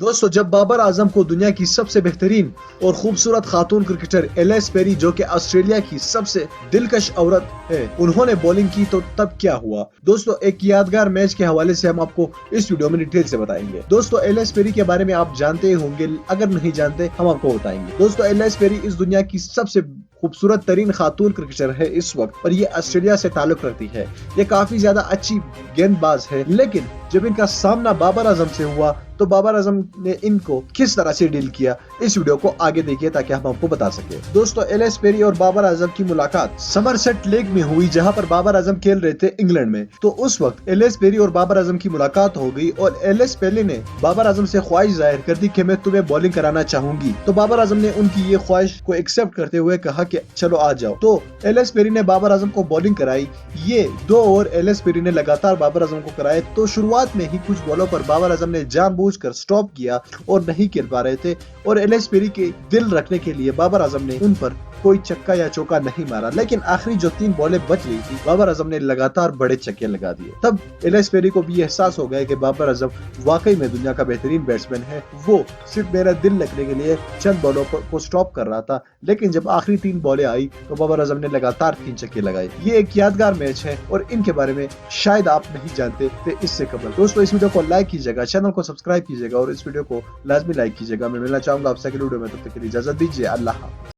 दोस्तों, जब बाबर आजम को दुनिया की सबसे बेहतरीन और खूबसूरत खातून क्रिकेटर एलिस पेरी, जो कि ऑस्ट्रेलिया की सबसे दिलकश औरत है, उन्होंने बॉलिंग की तो तब क्या हुआ। दोस्तों, एक यादगार मैच के हवाले से हम आपको इस वीडियो में डिटेल से बताएंगे। दोस्तों, एलिस पेरी के बारे में आप जानते ही होंगे, अगर नहीं जानते हम आपको बताएंगे। दोस्तों, एलिस पेरी इस दुनिया की सबसे खूबसूरत तरीन खातून क्रिकेटर है इस वक्त, और ये ऑस्ट्रेलिया से ताल्लुक रखती है। ये काफी ज्यादा अच्छी गेंदबाज है, लेकिन जब इनका सामना बाबर आजम से हुआ तो बाबर आजम ने इनको किस तरह से डील किया, इस वीडियो को आगे देखिए ताकि हम आपको बता सके। दोस्तों, एलिस पेरी और बाबर आजम की मुलाकात समरसेट लेक में हुई, जहां पर बाबर आजम खेल रहे थे इंग्लैंड में। तो उस वक्त एलिस पेरी और बाबर आजम की मुलाकात हो गई और एलिस पेरी ने बाबर आजम से ख्वाहिश जाहिर कर दी कि मैं तुम्हें बॉलिंग कराना चाहूंगी। तो बाबर आजम ने उनकी ये ख्वाहिश को एक्सेप्ट करते हुए कहा कि चलो आ जाओ। तो एलिस पेरी ने बाबर आजम को बॉलिंग कराई। ये 2 ओवर एलिस पेरी ने लगातार बाबर आजम को कराए। तो शुरुआत में ही कुछ बॉलों पर बाबर आजम ने जानबूझकर स्टॉप किया और नहीं खेल पा रहे थे, और एलिस पेरी के दिल रखने के लिए बाबर आजम ने उन पर कोई चक्का या चौका नहीं मारा। लेकिन आखिरी जो 3 बॉलें बच रही थी, बाबर आजम ने लगातार बड़े छक्के लगा दिए। तब एलिस पेरी को भी एहसास हो गया कि बाबर आजम वाकई में दुनिया का बेहतरीन बैट्समैन है। वो सिर्फ मेरा दिल रखने के लिए चंद बॉलों को स्टॉप कर रहा था, लेकिन जब आखिरी 3 बॉलें आई तो बाबर आजम ने लगातार 3 छक्के लगाए। ये एक यादगार मैच है और इनके बारे में शायद आप नहीं जानते थे इससे कबल। दोस्तों, इस वीडियो को लाइक कीजिएगा, चैनल को सब्सक्राइब कीजिएगा और इस वीडियो को लाजमी लाइक कीजिएगा। मैं मिलना चाहूंगा आपसे अगली वीडियो में, तब तक के लिए इजाजत दीजिए। अल्लाह हाफ़िज़।